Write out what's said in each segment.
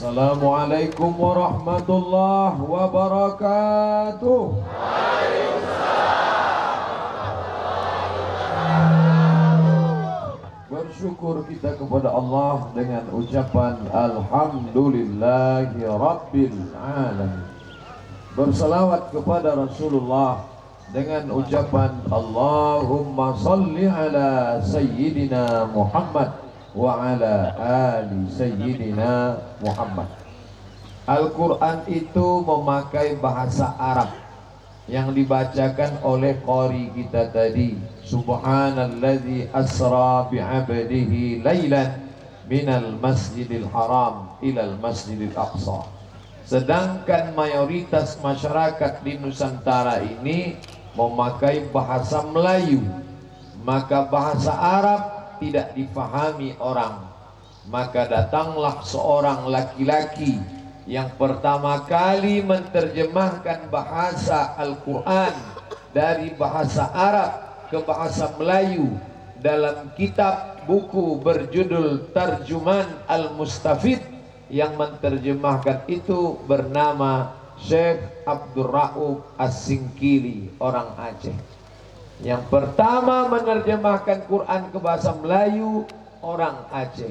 Assalamualaikum warahmatullahi wabarakatuh. Bersyukur kita kepada Allah dengan ucapan Alhamdulillahi Rabbil Alamin. Bersalawat kepada Rasulullah dengan ucapan Allahumma salli ala Sayyidina Muhammad wa ala ali Sayyidina Muhammad. Al-Quran itu memakai bahasa Arab yang dibacakan oleh qari kita tadi, Subhanalladzi asra bi'abdihi laylan minal masjidil haram ilal masjidil aqsa. Sedangkan mayoritas masyarakat di Nusantara ini memakai bahasa Melayu, maka bahasa Arab tidak difahami orang. Maka datanglah seorang laki-laki yang pertama kali menerjemahkan bahasa Al-Quran dari bahasa Arab ke bahasa Melayu dalam kitab buku berjudul Tarjuman Al-Mustafid. Yang menerjemahkan itu bernama Syekh Abdul Rauf As-Singkili, orang Aceh. Yang pertama menerjemahkan Quran ke bahasa Melayu orang Aceh.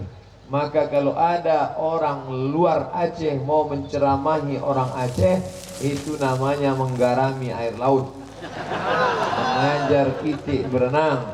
Maka kalau ada orang luar Aceh mau menceramahi orang Aceh, itu namanya menggarami air laut, mengajar itik berenang.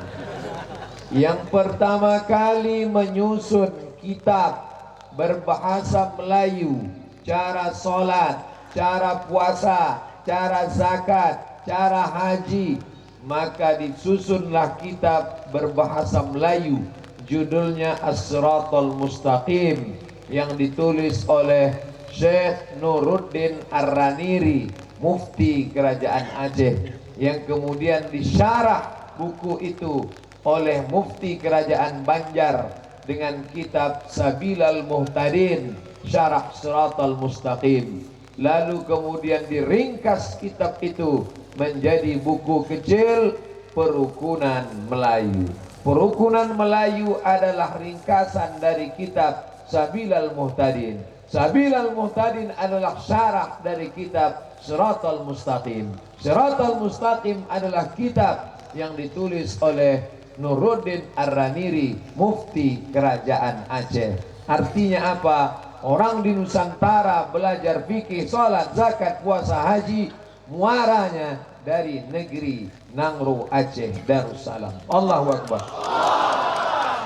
Yang pertama kali menyusun kitab berbahasa Melayu, cara sholat, cara puasa, cara zakat, cara haji, maka disusunlah kitab berbahasa Melayu, judulnya As-Siratal Mustaqim, yang ditulis oleh Syekh Nuruddin Ar-Raniri, mufti kerajaan Aceh, yang kemudian disyarah buku itu oleh mufti kerajaan Banjar dengan kitab Sabilal Muhtadin, Syarah Siratal Mustaqim. Lalu kemudian diringkas kitab itu menjadi buku kecil Perukunan Melayu. Perukunan Melayu adalah ringkasan dari kitab Sabilal Muhtadin. Sabilal Muhtadin adalah syarah dari kitab Siratal Mustaqim. Siratal Mustaqim adalah kitab yang ditulis oleh Nuruddin Ar-Raniri, mufti kerajaan Aceh. Artinya apa? Orang di Nusantara belajar fikih, salat, zakat, puasa, haji, muaranya dari negeri Nangro Aceh Darussalam. Allahu Akbar.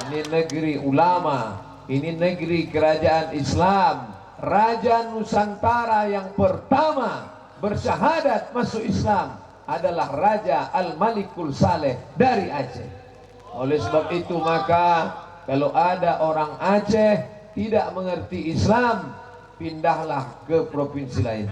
Ini negeri ulama, ini negeri kerajaan Islam. Raja Nusantara yang pertama bersyahadat masuk Islam adalah Raja Al-Malikul Saleh dari Aceh. Oleh sebab itu maka kalau ada orang Aceh tidak mengerti Islam, pindahlah ke provinsi lain.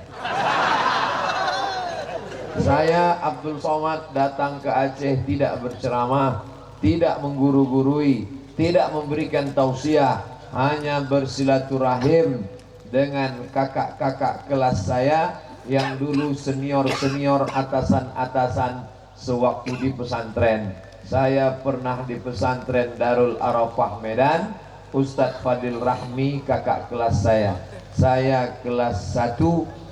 Saya Abdul Somad datang ke Aceh tidak berceramah, tidak mengguru-gurui, tidak memberikan tausiah, hanya bersilaturahim dengan kakak-kakak kelas saya yang dulu senior-senior, atasan-atasan sewaktu di pesantren. Saya pernah di pesantren Darul Arafah Medan, Ustadz Fadil Rahmi kakak kelas saya. Saya kelas 1,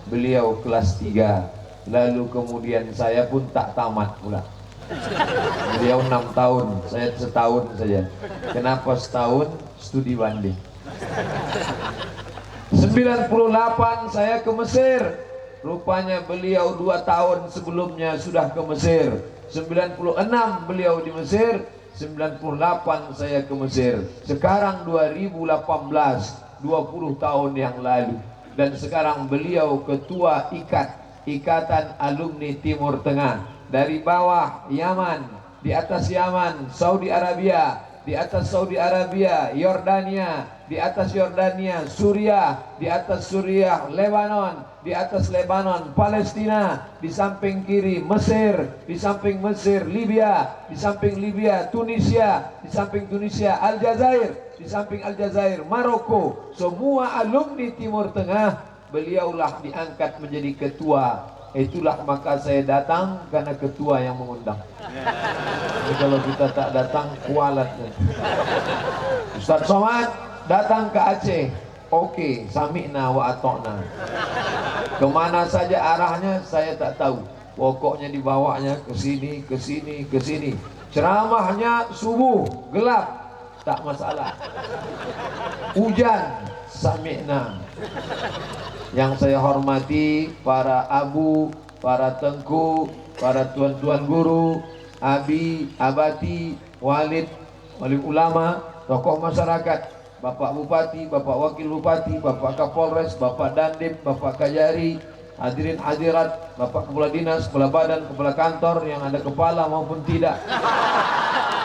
beliau kelas 3. Lalu kemudian saya pun tak tamat pula. Beliau 6 tahun, saya setahun saja. Kenapa setahun? Studi banding. 98 saya ke Mesir. Rupanya beliau 2 tahun sebelumnya sudah ke Mesir. 96 beliau di Mesir, 98 saya ke Mesir. Sekarang 2018, 20 tahun yang lalu. Dan sekarang beliau ketua Ikatan Alumni Timur Tengah. Dari bawah Yaman, di atas Yaman Saudi Arabia, di atas Saudi Arabia Yordania, di atas Yordania Suriah, di atas Suriah Lebanon, di atas Lebanon Palestina, di samping kiri Mesir, di samping Mesir Libya, di samping Libya Tunisia, di samping Tunisia Aljazair, di samping Aljazair Maroko. Semua alumni Timur Tengah, beliaulah diangkat menjadi ketua. Itulah maka saya datang karena ketua yang mengundang. Jadi kalau kita tak datang kualat. Ustaz Somad datang ke Aceh Oke, sami'na wa ata'na. Kemana saja arahnya saya tak tahu. Pokoknya dibawanya ke sini, ke sini, ke sini. Ceramahnya subuh, gelap, tak masalah. Hujan, sami'na. Yang saya hormati para abu, para tengku, para tuan-tuan guru, abi, abati, walid, wali ulama, tokoh masyarakat, Bapak Bupati, Bapak Wakil Bupati, Bapak Kapolres, Bapak Dandim, Bapak Kajari, hadirin hadirat, Bapak Kepala Dinas, Kepala Badan, Kepala Kantor yang ada kepala maupun tidak,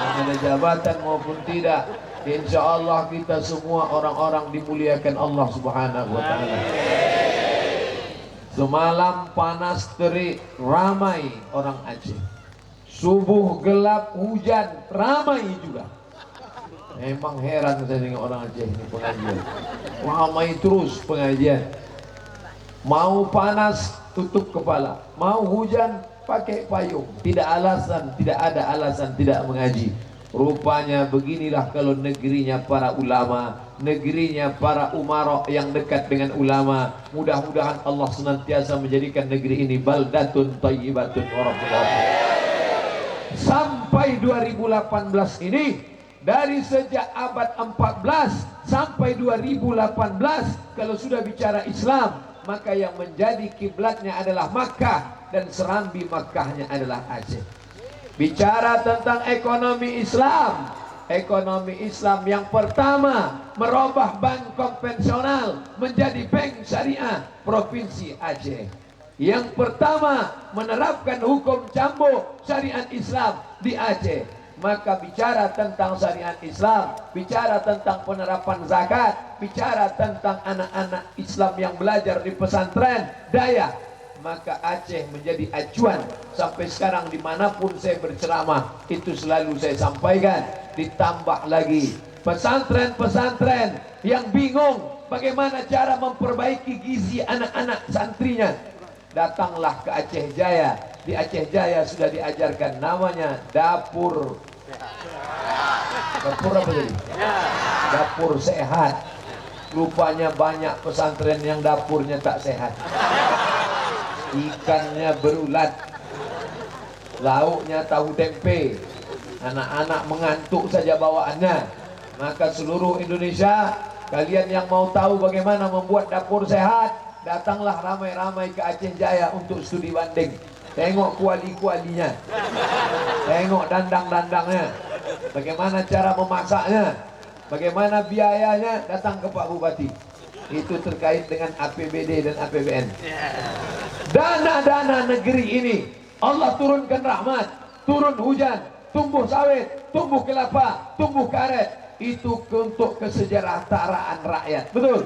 yang ada jabatan maupun tidak. Insya Allah kita semua orang-orang dimuliakan Allah Subhanahu wa Ta'ala. Semalam panas terik, ramai orang Aceh. Subuh gelap, hujan, ramai juga. Memang heran saya dengan orang Aceh ini pengajian. Ramai terus pengajian. Mau panas tutup kepala, mau hujan pakai payung. Tidak alasan, tidak ada alasan tidak mengaji. Rupanya beginilah kalau negerinya para ulama, negerinya para umara yang dekat dengan ulama. Mudah-mudahan Allah senantiasa menjadikan negeri ini baldatun thayyibatun warahmatullahi wabarakatuh. Sampai 2018 ini, dari sejak abad 14 sampai 2018, kalau sudah bicara Islam, maka yang menjadi kiblatnya adalah Makkah dan serambi Makkahnya adalah Aceh. Bicara tentang ekonomi Islam, ekonomi Islam yang pertama merubah bank konvensional menjadi bank syariah Provinsi Aceh. Yang pertama menerapkan hukum cambuk syariat Islam di Aceh. Maka bicara tentang syariat Islam, bicara tentang penerapan zakat, bicara tentang anak-anak Islam yang belajar di pesantren daya, maka Aceh menjadi acuan. Sampai sekarang dimanapun saya berceramah, itu selalu saya sampaikan. Ditambah lagi pesantren-pesantren yang bingung bagaimana cara memperbaiki gizi anak-anak santrinya, datanglah ke Aceh Jaya. Di Aceh Jaya sudah diajarkan namanya dapur apa tadi? Dapur sehat. Rupanya banyak pesantren yang dapurnya tak sehat. Ikannya berulat, lauknya tahu tempe, anak-anak mengantuk saja bawaannya. Maka seluruh Indonesia, kalian yang mau tahu bagaimana membuat dapur sehat, datanglah ramai-ramai ke Aceh Jaya untuk studi banding. Tengok kuali-kualinya, tengok dandang-dandangnya, bagaimana cara memasaknya, bagaimana biayanya, datang ke Pak Bupati. Itu terkait dengan APBD dan APBN. Dana-dana negeri ini Allah turunkan rahmat, turun hujan, tumbuh sawit, tumbuh kelapa, tumbuh karet. Itu untuk kesejahteraan rakyat. Betul?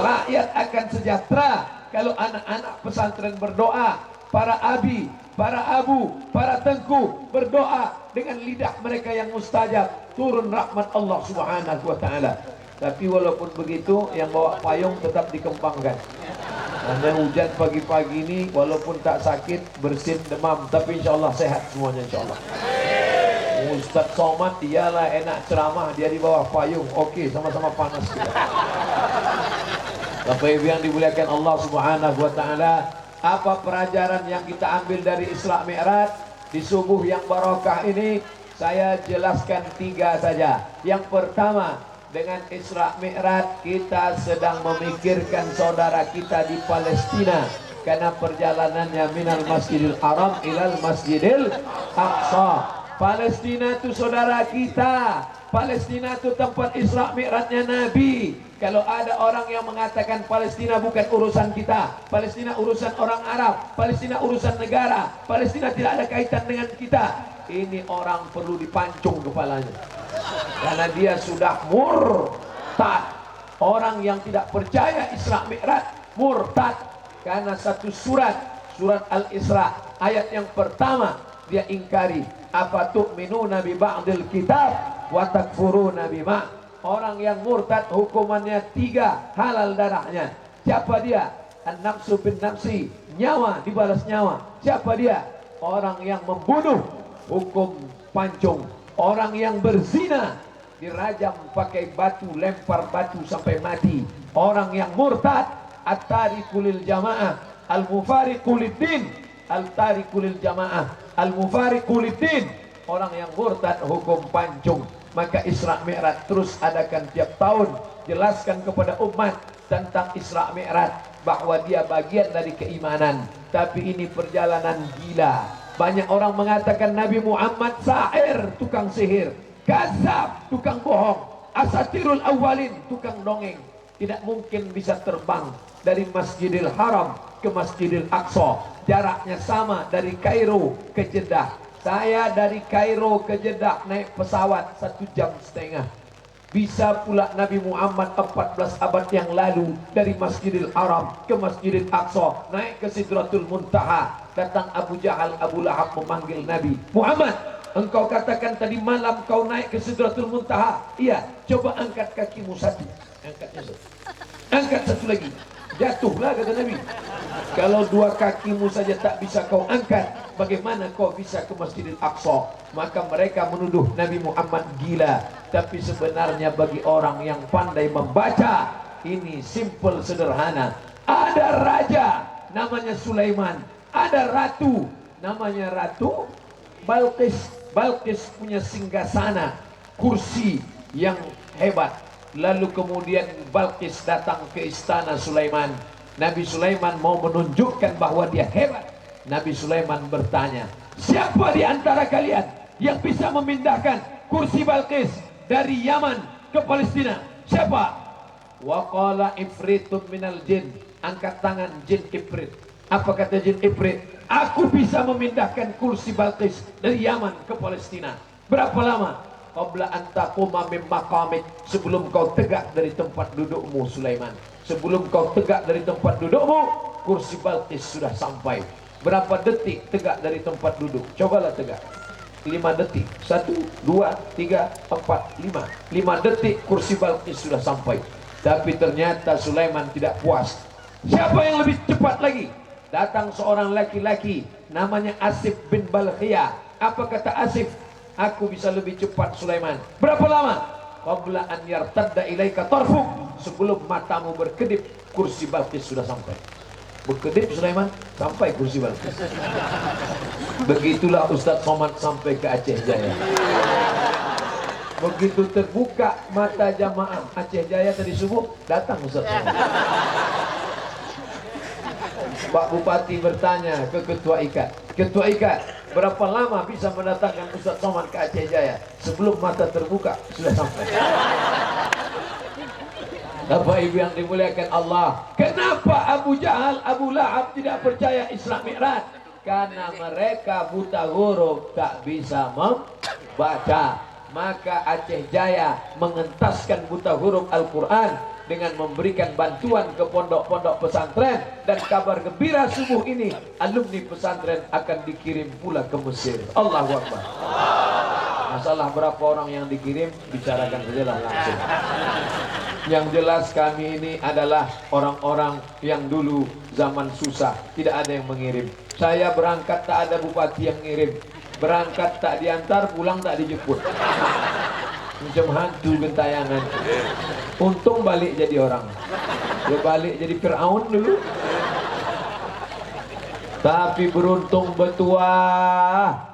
Rakyat akan sejahtera kalau anak-anak pesantren berdoa. Para abi, para abu, para tengku berdoa dengan lidah mereka yang mustajab, turun rahmat Allah Subhanahu wa Ta'ala. Tapi walaupun begitu, yang bawa payung tetap dikembangkan. Karena hujan pagi-pagi ini walaupun tak sakit, bersin, demam, tapi insya Allah sehat semuanya insya Allah. Ustaz Somad dialah enak ceramah, dia di bawah payung. Oke, sama-sama panas kita. Bapak Ibu yang dimuliakan Allah Subhanahu wa Ta'ala, apa pelajaran yang kita ambil dari Isra Mi'raj di subuh yang barokah ini? Saya jelaskan 3 saja. Yang pertama, dengan Isra Mi'raj kita sedang memikirkan saudara kita di Palestina, karena perjalanannya minal Masjidil Haram ilal Masjidil Aqsa. Palestina itu saudara kita. Palestina itu tempat Isra Mi'rajnya Nabi. Kalau ada orang yang mengatakan Palestina bukan urusan kita, Palestina urusan orang Arab, Palestina urusan negara, Palestina tidak ada kaitan dengan kita, ini orang perlu dipancung kepalanya. Karena dia sudah murtad. Orang yang tidak percaya Isra Mi'raj murtad. Karena satu surat Al-Isra ayat yang pertama dia ingkari, apa tu'minuna bi ba'dil kitab wa takfuruna bima. Orang yang murtad hukumannya 3, halal darahnya. Siapa dia? An-nafsu bin nafsi, nyawa dibalas nyawa. Siapa dia? Orang yang membunuh, hukum pancung. Orang yang berzina, dirajam pakai batu, lempar batu sampai mati. Orang yang murtad, at-tariku lil jamaah, al-mufariqu lid-din, al-tariku lil jamaah, al-mufariqu lid-din. Orang yang murtad hukum pancung. Maka Isra Mi'raj terus adakan tiap tahun, jelaskan kepada umat tentang Isra Mi'raj bahwa dia bagian dari keimanan. Tapi ini perjalanan gila. Banyak orang mengatakan Nabi Muhammad syair, tukang sihir, kadzab, tukang bohong, asatirul awalin, tukang dongeng. Tidak mungkin bisa terbang dari Masjidil Haram ke Masjidil Aqsa. Jaraknya sama dari Kairo ke Jeddah. Saya dari Kairo ke Jeddah naik pesawat 1,5 jam. Bisa pula Nabi Muhammad 14 abad yang lalu dari Masjidil Haram ke Masjidil Aqsa, naik ke Sidratul Muntaha. Datang Abu Jahal, Abu Lahab memanggil Nabi Muhammad, engkau katakan tadi malam kau naik ke Sidratul Muntaha. Iya, coba angkat kakimu satu. Angkatnya satu. Angkat satu lagi. Jatuhlah kata Nabi. Kalau dua kakimu saja tak bisa kau angkat, bagaimana kau bisa ke Masjidil Aqsa? Maka mereka menuduh Nabi Muhammad gila. Tapi sebenarnya bagi orang yang pandai membaca, ini simple, sederhana. Ada raja namanya Sulaiman, ada ratu namanya Ratu Balqis. Balqis punya singgasana, kursi yang hebat. Lalu kemudian Balqis datang ke istana Sulaiman. Nabi Sulaiman mau menunjukkan bahwa dia hebat. Nabi Sulaiman bertanya, siapa di antara kalian yang bisa memindahkan kursi Balqis dari Yaman ke Palestina? Siapa? Wa qala ifritun minal jin. Angkat tangan jin Ifrit. Apa kata jin Ifrit? Aku bisa memindahkan kursi Balqis dari Yaman ke Palestina. Berapa lama? Qabla an taquma min maqamik, sebelum kau tegak dari tempat dudukmu Sulaiman. Sebelum kau tegak dari tempat dudukmu, kursi Balqis sudah sampai. Berapa detik tegak dari tempat duduk? Cobalah tegak. 5 detik. 1, 2, 3, 4, 5. 5 detik kursi Balqis sudah sampai. Tapi ternyata Sulaiman tidak puas. Siapa yang lebih cepat lagi? Datang seorang laki-laki namanya Asif bin Balkhiyah. Apa kata Asif? Aku bisa lebih cepat Sulaiman. Berapa lama? Qabla an yartadda ilaika tarfuk, sebelum matamu berkedip, kursi Balqis sudah sampai. Berkedip Sulaiman, sampai kursi Balqis. Begitulah Ustadz Somad sampai ke Aceh Jaya. Begitu terbuka mata jamaah Aceh Jaya tadi subuh, datang Ustadz Somad. Pak Bupati bertanya ke Ketua Ikat, Ketua Ikat, berapa lama bisa mendatangkan Ustadz Somad ke Aceh Jaya? Sebelum mata terbuka sudah sampai. Bapak Ibu yang dimuliakan Allah, kenapa Abu Jahal, Abu Lahab tidak percaya Isra Mi'raj? Karena mereka buta huruf, tak bisa membaca. Maka Aceh Jaya mengentaskan buta huruf Al-Quran dengan memberikan bantuan ke pondok-pondok pesantren. Dan kabar gembira subuh ini, alumni pesantren akan dikirim pula ke Mesir. Allahu Akbar. Masalah berapa orang yang dikirim, bicarakan sajalah langsung. Yang jelas kami ini adalah orang-orang yang dulu zaman susah, tidak ada yang mengirim. Saya berangkat tak ada bupati yang ngirim. Berangkat tak diantar, pulang tak dijemput. Macam hantu gentayangan. Untung balik jadi orang. Dia balik jadi Fir'aun dulu. Tapi beruntung betua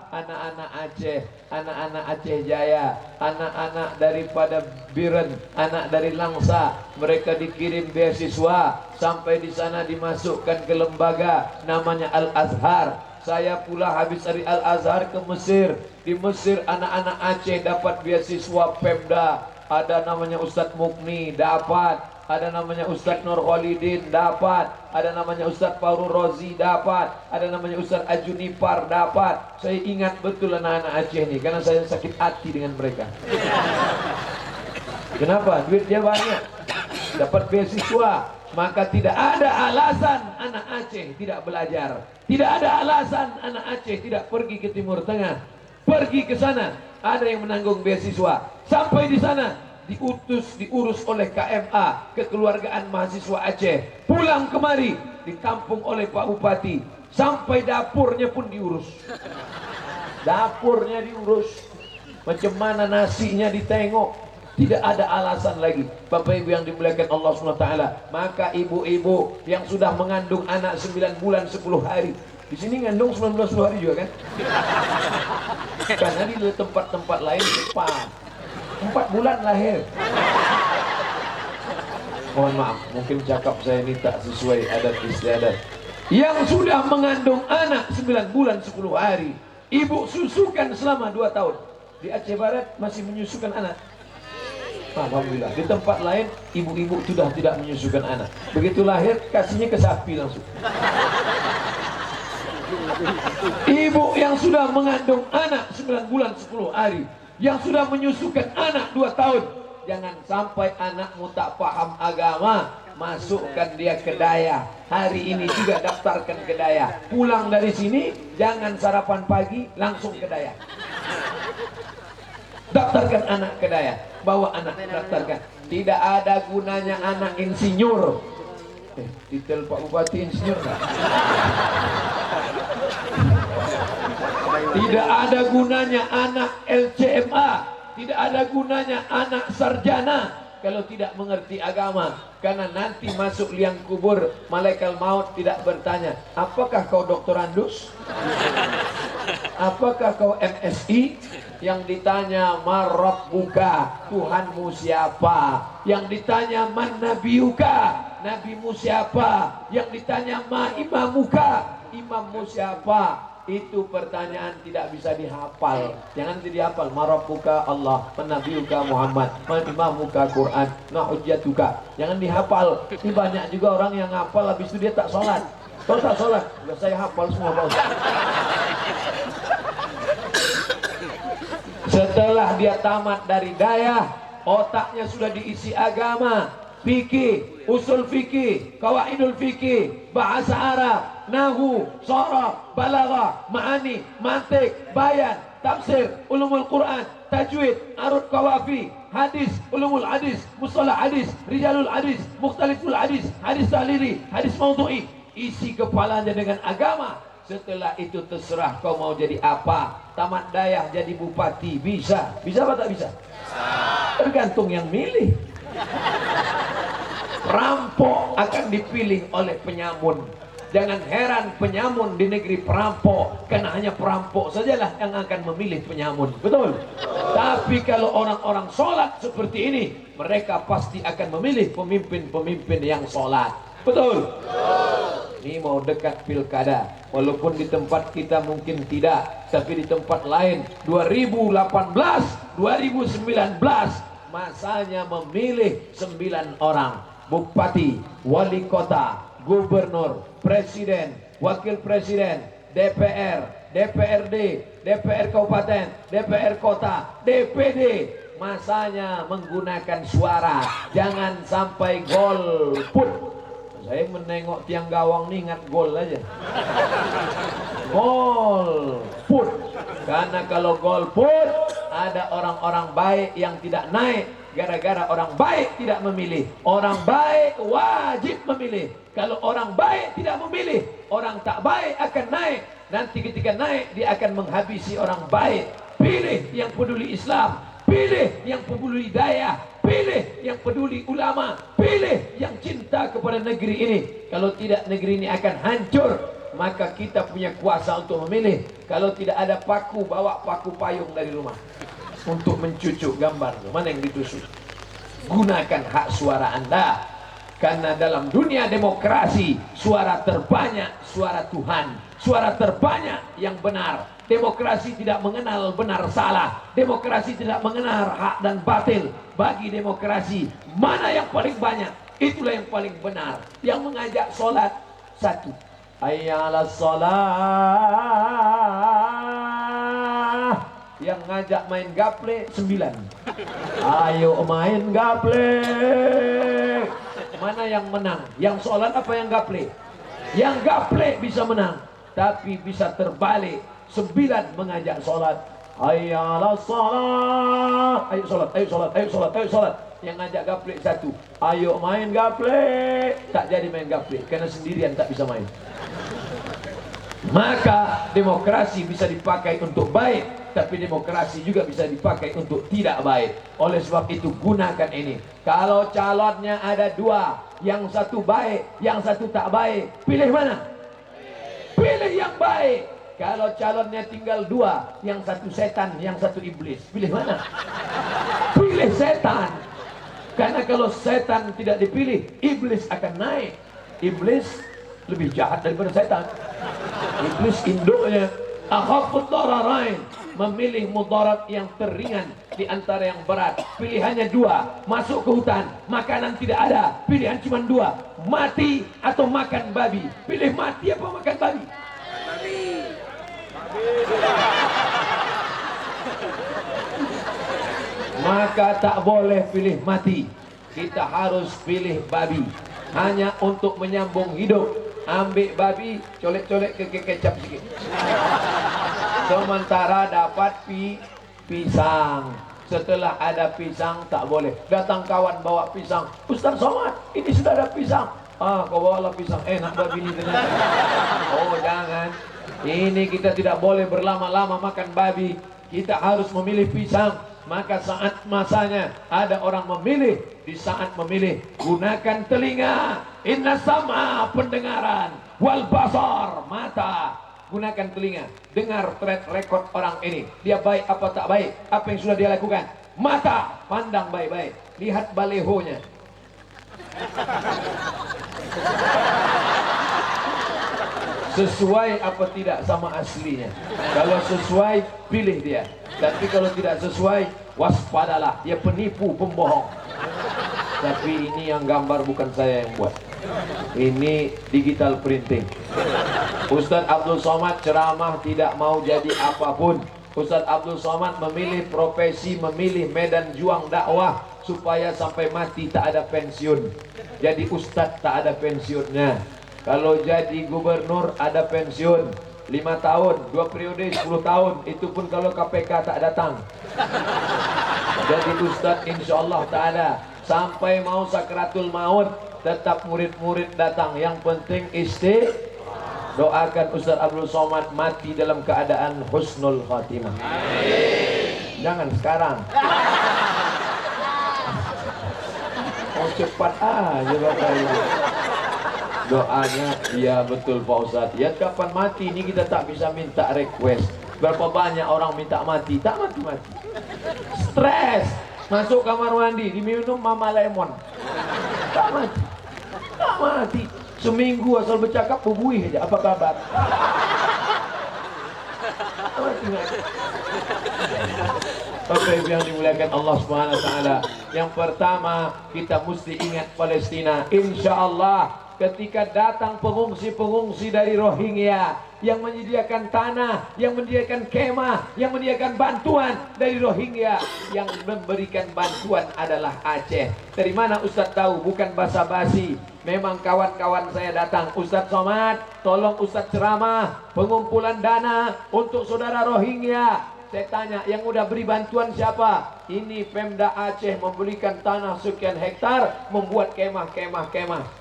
anak-anak Aceh, anak-anak Aceh Jaya, anak-anak daripada Biren, anak dari Langsa. Mereka dikirim beasiswa, sampai di sana dimasukkan ke lembaga namanya Al-Azhar. Saya pula habis dari Al-Azhar ke Mesir. Di Mesir anak-anak Aceh dapat beasiswa Pemda. Ada namanya Ustadz Mukni, dapat. Ada namanya Ustadz Nur Khalidin, dapat. Ada namanya Ustadz Farul Rozi, dapat. Ada namanya Ustadz Ajunipar, dapat. Saya ingat betul anak-anak Aceh ini, karena saya sakit hati dengan mereka. Kenapa? Duit dia banyak, dapat beasiswa. Maka tidak ada alasan anak Aceh tidak belajar. Tidak ada alasan anak Aceh tidak pergi ke Timur Tengah. Pergi ke sana, ada yang menanggung beasiswa. Sampai di sana diurus oleh KMA, Kekeluargaan Mahasiswa Aceh. Pulang kemari ditampung oleh Pak Bupati. Sampai dapurnya pun diurus. Dapurnya diurus. Macam mana nasinya ditengok, Tidak ada alasan lagi. Bapak Ibu yang dimuliakan Allah SWT. Maka ibu-ibu yang sudah mengandung anak 9 bulan 10 hari. Di sini ngandung 19 hari juga kan? Karena di tempat-tempat lain cepat. 4 bulan lahir. Mohon maaf, mungkin cakap saya ini tak sesuai adat istiadat. Yang sudah mengandung anak 9 bulan 10 hari, ibu susukan selama 2 tahun. Di Aceh Barat masih menyusukan anak. Alhamdulillah. Di tempat lain ibu-ibu sudah tidak menyusukan anak. Begitu lahir kasihnya ke sapi langsung. Ibu yang sudah mengandung anak 9 bulan 10 hari, yang sudah menyusukan anak 2 tahun, jangan sampai anakmu tak paham agama, masukkan dia ke daya. Hari ini juga daftarkan ke daya. Pulang dari sini jangan sarapan pagi, langsung ke daya. Daftarkan anak ke daya. Bawa anak, daftarkan. Tidak ada gunanya anak insinyur. Titel Pak Bupati insinyur enggak? Tidak ada gunanya anak LCMA. Tidak ada gunanya anak sarjana kalau tidak mengerti agama. Karena nanti masuk liang kubur, malaikat maut tidak bertanya, apakah kau doktorandus? Apakah kau MSI? Yang ditanya marabbuka, Tuhanmu siapa? Yang ditanya man nabiyuka, nabimu siapa? Yang ditanya ma imamuka, imammu siapa? Itu pertanyaan tidak bisa dihafal. Jangan dihafal. Marabbuka Allah, man nabiyuka Muhammad, man imamuka Quran, na hujjatuka. Jangan dihafal. Ini banyak juga orang yang hafal habis itu dia tak sholat. Kalau tak sholat, saya hafal semua Pak Ustaz. Setelah dia tamat dari daya, otaknya sudah diisi agama, fikih, usul fikih, qawaidul fikih, bahasa Arab, nahwu, sharaf, balaghah, ma'ani, mantik, bayan, tafsir, ulumul Quran, tajwid, arud qawafi, hadis, ulumul hadis, mustalah hadis, rijalul hadis, mukhtaliful hadis, hadis tahlili, hadis maudhu'i. Isi kepalanya dengan agama. Setelah itu terserah kau mau jadi apa. Tamat daya jadi bupati, bisa. Bisa apa tak bisa? Tergantung yang milih. Perampok akan dipilih oleh penyamun. Jangan heran penyamun di negeri perampok, karena hanya perampok sajalah yang akan memilih penyamun. Betul? Tapi kalau orang-orang sholat seperti ini, mereka pasti akan memilih pemimpin-pemimpin yang sholat. Betul? Ini mau dekat pilkada, walaupun di tempat kita mungkin tidak, tapi di tempat lain 2018, 2019 masanya memilih 9 orang bupati, wali kota, gubernur, presiden, wakil presiden, DPR, DPRD, DPR kabupaten, DPR kota, DPD. Masanya menggunakan suara, jangan sampai golput. Saya menengok tiang gawang nih ingat gol aja. Gol put. Karena kalau gol put, ada orang-orang baik yang tidak naik gara-gara orang baik tidak memilih. Orang baik wajib memilih. Kalau orang baik tidak memilih, orang tak baik akan naik. Nanti ketika naik dia akan menghabisi orang baik. Pilih yang peduli Islam, pilih yang peduli daya, pilih yang peduli ulama, pilih yang cinta kepada negeri ini. Kalau tidak, negeri ini akan hancur. Maka kita punya kuasa untuk memilih. Kalau tidak ada paku, bawa paku payung dari rumah untuk mencucuk gambar. Mana yang ditusuk? Gunakan hak suara Anda. Karena dalam dunia demokrasi, suara terbanyak suara Tuhan, suara terbanyak yang benar. Demokrasi tidak mengenal benar salah. Demokrasi tidak mengenal hak dan batil. Bagi demokrasi, mana yang paling banyak, itulah yang paling benar. Yang mengajak sholat, 1. Hayya 'alas sholat. Yang ngajak main gaple, 9. Ayo main gaple. Mana yang menang? Yang sholat apa yang gaple? Yang gaple bisa menang, tapi bisa terbalik. 9 mengajak sholat. Hayya 'alas sholat. Ayo sholat, ayo sholat, ayo sholat, ayo sholat. Yang ngajak gaple 1. Ayo main gaple. Tak jadi main gaple, karena sendirian tak bisa main. Maka demokrasi bisa dipakai untuk baik, tapi demokrasi juga bisa dipakai untuk tidak baik. Oleh sebab itu gunakan ini. Kalau calonnya ada dua, yang satu baik, yang satu tak baik, pilih mana? Pilih yang baik. Kalau calonnya tinggal dua, yang satu setan, yang satu iblis, pilih mana? Pilih setan. Karena kalau setan tidak dipilih, iblis akan naik. Iblis lebih jahat daripada setan. Iblis induknya akhafud dararain, memilih mudarat yang teringan di antara yang berat. Pilihannya dua, masuk ke hutan, makanan tidak ada, pilihan cuma dua, mati atau makan babi. Pilih mati apa makan babi? Maka tak boleh pilih mati, kita harus pilih babi. Hanya untuk menyambung hidup, ambil babi, colek-colek ke kecap sedikit, sementara dapat pisang. Setelah ada pisang tak boleh. Datang kawan bawa pisang, Ustaz Somad ini sudah ada pisang. Kau bawalah pisang, enak babi ini ternyata. Oh jangan, ini kita tidak boleh berlama-lama makan babi, kita harus memilih pisang. Maka saat masanya ada orang memilih, di saat memilih gunakan telinga, inna sama pendengaran, wal basar mata. Gunakan telinga, dengar track record orang ini, dia baik apa tak baik, apa yang sudah dia lakukan. Mata, pandang baik-baik, lihat balehonya. Sesuai apa tidak sama aslinya. Kalau sesuai, pilih dia. Tapi kalau tidak sesuai, waspadalah, dia penipu, pembohong. Tapi ini yang gambar bukan saya yang buat, ini digital printing. Ustadz Abdul Somad ceramah tidak mau jadi apapun. Ustadz Abdul Somad memilih profesi, memilih medan juang dakwah supaya sampai mati tak ada pensiun. Jadi ustadz tak ada pensiunnya. Kalau jadi gubernur ada pensiun 5 tahun, 2 periode 10 tahun. Itu pun kalau KPK tak datang. Jadi ustadz insya Allah tak ada. Sampai mau sakratul maut tetap murid-murid datang. Yang penting doakan Ustadz Abdul Somad mati dalam keadaan husnul khatimah. Jangan sekarang. Oh cepat aja Bapak Ibu. Doanya ya betul Pak Ustadz. Ya kapan mati ini kita tak bisa minta request. Berapa banyak orang minta mati, tak mati-mati. Stres, masuk kamar mandi diminum mama lemon, tak mati. Tak mati. Seminggu asal bercakap bubuih aja, apa kabar? Bapak Ibu yang dimuliakan Allah Subhanahu wa taala. Yang pertama, kita mesti ingat Palestina. Insya Allah ketika datang pengungsi-pengungsi dari Rohingya yang menyediakan tanah, yang menyediakan kemah, yang menyediakan bantuan dari Rohingya, yang memberikan bantuan adalah Aceh. Dari mana Ustadz tahu? Bukan basa-basi. Memang kawan-kawan saya datang, Ustadz Somad, tolong Ustadz ceramah pengumpulan dana untuk saudara Rohingya. Saya tanya, yang udah beri bantuan siapa? Ini Pemda Aceh memberikan tanah sekian hektar, membuat kemah.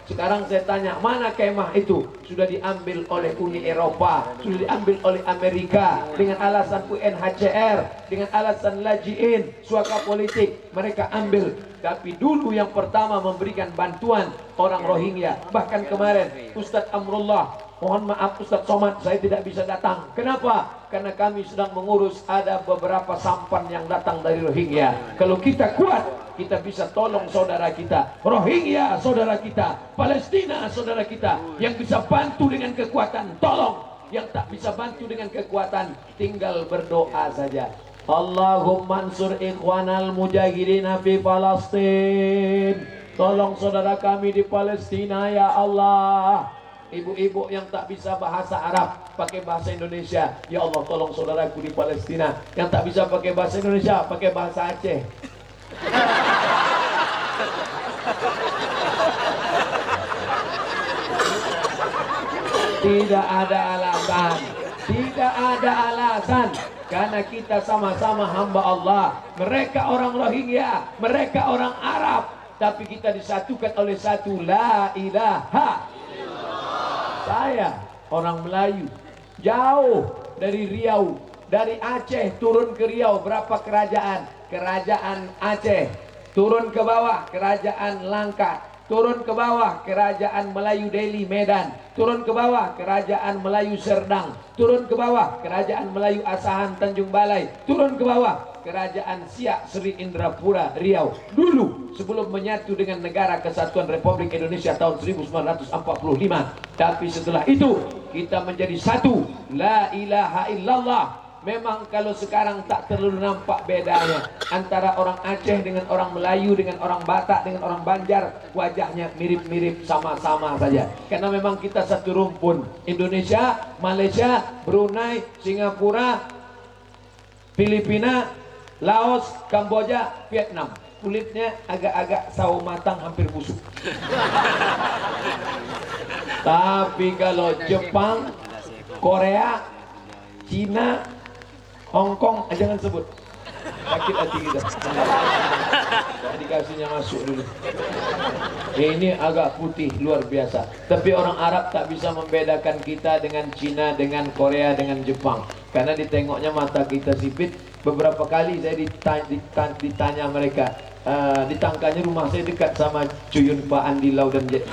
Sekarang saya tanya, mana kemah itu? Sudah diambil oleh Uni Eropa, sudah diambil oleh Amerika, dengan alasan UNHCR, dengan alasan lajiin, suaka politik, mereka ambil. Tapi dulu yang pertama memberikan bantuan orang Rohingya. Bahkan kemarin Ustadz Amrullah, mohon maaf Ustadz Somad, saya tidak bisa datang. Kenapa? Karena kami sedang mengurus, ada beberapa sampan yang datang dari Rohingya. Kalau kita kuat, kita bisa tolong saudara kita Rohingya, saudara kita Palestina, saudara kita. Yang bisa bantu dengan kekuatan, tolong. Yang tak bisa bantu dengan kekuatan, tinggal berdoa saja. Allahumma ansur ikhwanal mujahidina fi Palestin. Tolong saudara kami di Palestina ya Allah. Ibu-ibu yang tak bisa bahasa Arab, pakai bahasa Indonesia. Ya Allah, tolong saudaraku di Palestina yang tak bisa pakai bahasa Indonesia, pakai bahasa Aceh. Tidak ada alasan, tidak ada alasan. Karena kita sama-sama hamba Allah. Mereka orang Rohingya, mereka orang Arab, tapi kita disatukan oleh satu, la ilaha. Saya orang Melayu, jauh dari Riau, dari Aceh turun ke Riau. Berapa kerajaan? Kerajaan Aceh. Turun ke bawah kerajaan Langkat, turun ke bawah kerajaan Melayu Delhi Medan, turun ke bawah kerajaan Melayu Serdang, turun ke bawah kerajaan Melayu Asahan Tanjung Balai, turun ke bawah kerajaan Siak Sri Indrapura Riau. Dulu sebelum menyatu dengan Negara Kesatuan Republik Indonesia tahun 1945. Tapi setelah itu kita menjadi satu. La ilaha illallah. Memang kalau sekarang tak terlalu nampak bedanya antara orang Aceh dengan orang Melayu, dengan orang Batak, dengan orang Banjar. Wajahnya mirip-mirip, sama-sama saja. Karena memang kita satu rumpun. Indonesia, Malaysia, Brunei, Singapura, Filipina, Laos, Kamboja, Vietnam. Kulitnya agak-agak sawo matang, hampir busuk. Tapi kalau Jepang, Korea, Cina, Hong Kong, jangan sebut, sakit hati kita. Tak dikasihnya masuk dulu. Ini agak putih luar biasa. Tapi orang Arab tak bisa membedakan kita dengan Cina, dengan Korea, dengan Jepang. Karena ditengoknya mata kita sipit. Beberapa kali saya ditanya mereka, ditangkanya rumah saya dekat sama Cuyun Pak Andi Lau dan Jet.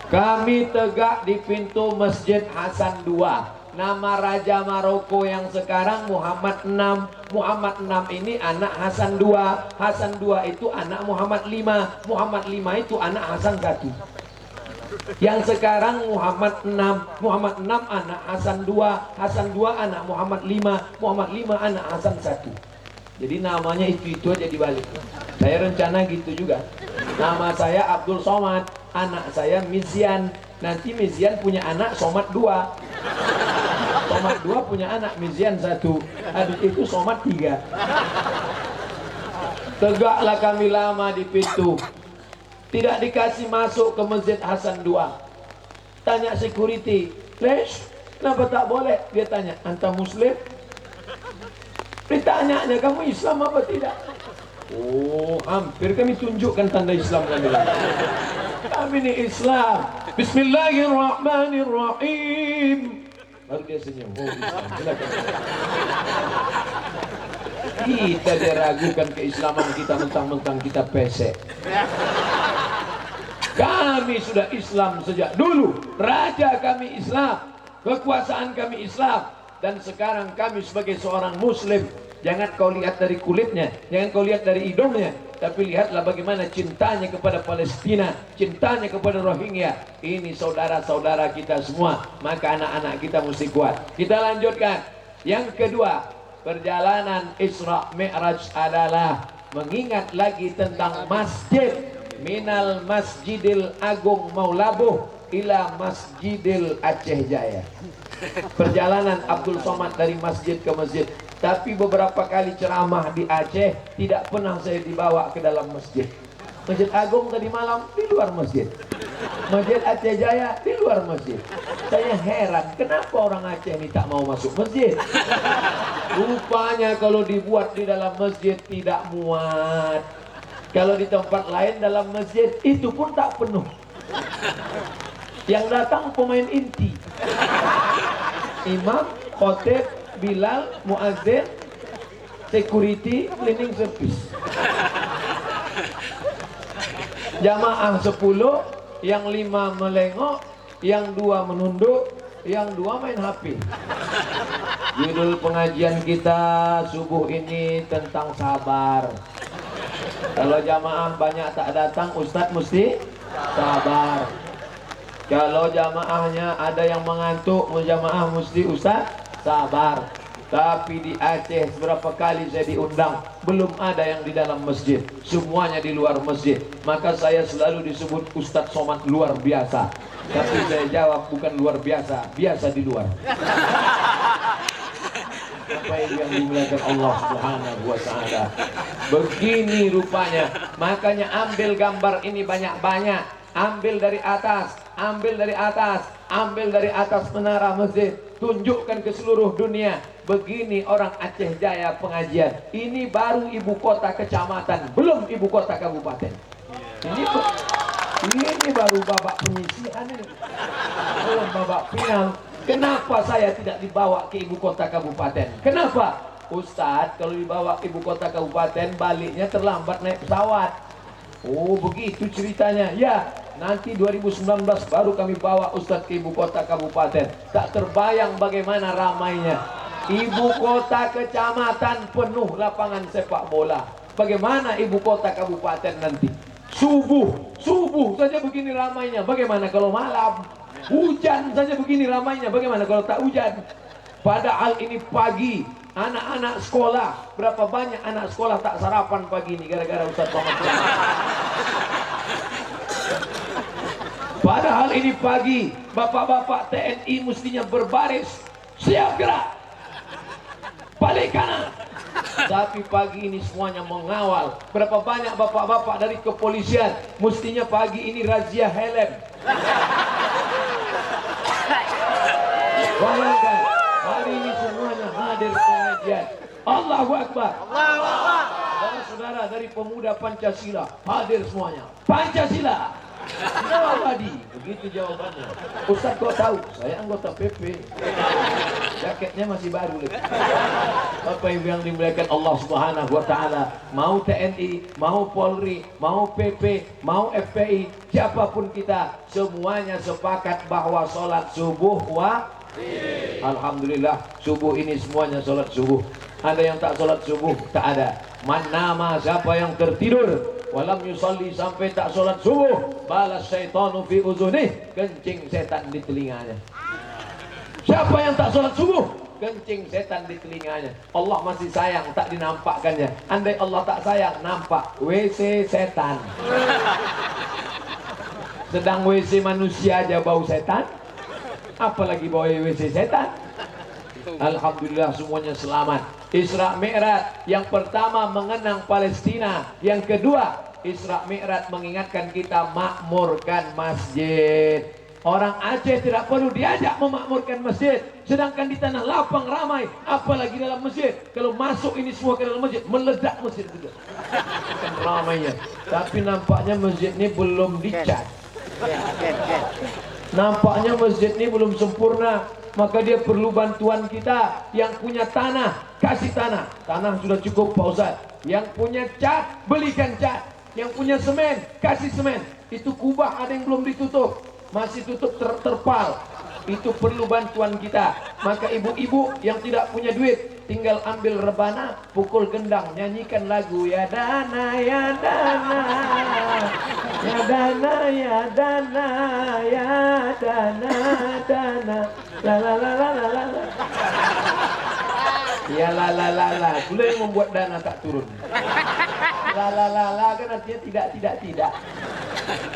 Kami tegak di pintu Masjid Hasan II. Nama Raja Maroko yang sekarang Muhammad VI. Muhammad VI ini anak Hasan II. Hasan II itu anak Muhammad V. Muhammad V itu anak Hasan I. Yang sekarang Muhammad VI. Muhammad VI anak Hasan II. Hasan II anak Muhammad V. Muhammad V anak Hasan I. Jadi namanya itu aja dibalik. Saya rencana gitu juga. Nama saya Abdul Somad, anak saya Mizian. Nanti Mizian punya anak Somad 2. Somad 2 punya anak Mizian 1. Habis itu Somad 3. Tegaklah kami lama di pintu. Tidak dikasih masuk ke Masjid Hasan II. Tanya security, "Lesh, kenapa tak boleh?" Dia tanya, "Anta Muslim?" Ditanyanya, "Kamu Islam apa tidak?" Oh, hampir kami tunjukkan tanda Islam kami. Kami ini Islam. Bismillahirrahmanirrahim. Baru dia senyum. Oh, Islam. Silakan. Kita diragukan keislaman kita, mentang-mentang kita pesek. Kami sudah Islam sejak dulu. Raja kami Islam, kekuasaan kami Islam, dan sekarang kami sebagai seorang Muslim. Jangan kau lihat dari kulitnya, jangan kau lihat dari hidungnya, tapi lihatlah bagaimana cintanya kepada Palestina, cintanya kepada Rohingya. Ini saudara-saudara kita semua, maka anak-anak kita mesti kuat. Kita lanjutkan. Yang kedua, perjalanan Isra Mi'raj adalah mengingat lagi tentang masjid. Minal Masjidil Agung Maulabuh ila Masjidil Aceh Jaya. Perjalanan Abdul Somad dari masjid ke masjid. Tapi beberapa kali ceramah di Aceh tidak pernah saya dibawa ke dalam masjid. Masjid Agung tadi malam di luar masjid. Masjid Aceh Jaya di luar masjid. Saya heran kenapa orang Aceh ini tak mau masuk masjid. Rupanya kalau dibuat di dalam masjid tidak muat. Kalau di tempat lain dalam masjid itu pun tak penuh. Yang datang pemain inti, imam, khotib, Bilal, muazzin, security, cleaning service. Jamaah 10, yang 5 melengok, yang 2 menunduk, yang 2 main HP. Judul pengajian kita subuh ini tentang sabar. Kalau jamaah banyak tak datang, Ustadz mesti sabar. Kalau jamaahnya ada yang mengantuk, jamaah mesti Ustadz sabar. Tapi di Aceh beberapa kali saya diundang, belum ada yang di dalam masjid, semuanya di luar masjid. Maka saya selalu disebut Ustadz Somad luar biasa. Tapi saya jawab bukan luar biasa, biasa di luar. Apa yang dimuliakan Allah Subhanahu wa ta'ala. Begini rupanya. Makanya ambil gambar ini banyak-banyak. Ambil dari atas, ambil dari atas, ambil dari atas menara masjid. Tunjukkan ke seluruh dunia. Begini orang Aceh Jaya pengajian. Ini baru ibu kota kecamatan, belum ibu kota kabupaten. Ini Ini baru babak penyisihan ini. Belum babak final. Kenapa saya tidak dibawa ke ibu kota kabupaten? Kenapa? Ustadz, kalau dibawa ke ibu kota kabupaten, baliknya terlambat naik pesawat. Oh, begitu ceritanya. Ya, nanti 2019 baru kami bawa Ustadz ke ibu kota kabupaten. Tak terbayang bagaimana ramainya. Ibu kota kecamatan penuh lapangan sepak bola. Bagaimana ibu kota kabupaten nanti? Subuh saja begini ramainya. Bagaimana kalau malam? Hujan saja begini ramainya. Bagaimana kalau tak hujan? Padahal ini pagi, anak-anak sekolah. Berapa banyak anak sekolah tak sarapan pagi ini gara-gara Ustaz Somad. Padahal ini pagi, bapak-bapak TNI mestinya berbaris, siap gerak, balik kanan. Tapi pagi ini semuanya mengawal. Berapa banyak bapak-bapak dari kepolisian, mestinya pagi ini razia helm. Bayangkan, hari ini semuanya hadir pengajian. Allahu Akbar. Saudara-saudara dari pemuda Pancasila hadir semuanya. Pancasila abadi. Begitu jawabannya. Ustaz kau tahu? Saya anggota PP. Jaketnya masih baru. Bapak Ibu yang dimuliakan Allah Subhanahu wa taala, mau TNI, mau Polri, mau PP, mau FPI, siapapun kita, semuanya sepakat bahwa sholat subuh alhamdulillah, subuh ini semuanya sholat subuh. Ada yang tak sholat subuh? Tak ada. Man nama, siapa yang tertidur walam yusalli, sampai tak sholat subuh, balas syaitanu fi uzunih, kencing setan di telinganya. Siapa yang tak sholat subuh, kencing setan di telinganya. Allah masih sayang, tak dinampakkannya. Andai Allah tak sayang, nampak WC setan. Sedang WC manusia aja bau setan, apalagi bau WC setan. Alhamdulillah semuanya selamat. Isra Mi'raj, yang pertama mengenang Palestina, yang kedua Isra Mi'raj mengingatkan kita makmurkan masjid. Orang Aceh tidak perlu diajak memakmurkan masjid, sedangkan di tanah lapang ramai, apalagi dalam masjid. Kalau masuk ini semua ke dalam masjid, meledak masjid juga. Bukan ramainya. Tapi nampaknya masjid ini belum dicat. Nampaknya masjid ini belum sempurna. Maka dia perlu bantuan kita. Yang punya tanah, kasih tanah. Tanah sudah cukup Pak Ustaz. Yang punya cat, belikan cat. Yang punya semen, kasih semen. Itu kubah ada yang belum ditutup, masih tutup terpal. Itu perlu bantuan kita. Maka ibu-ibu yang tidak punya duit, tinggal ambil rebana, pukul gendang, nyanyikan lagu ya dana ya dana, ya dana ya dana, ya dana dana, la la la la la la. Ya la la la la, dulu yang membuat dana tak turun. La la la la kan artinya tidak.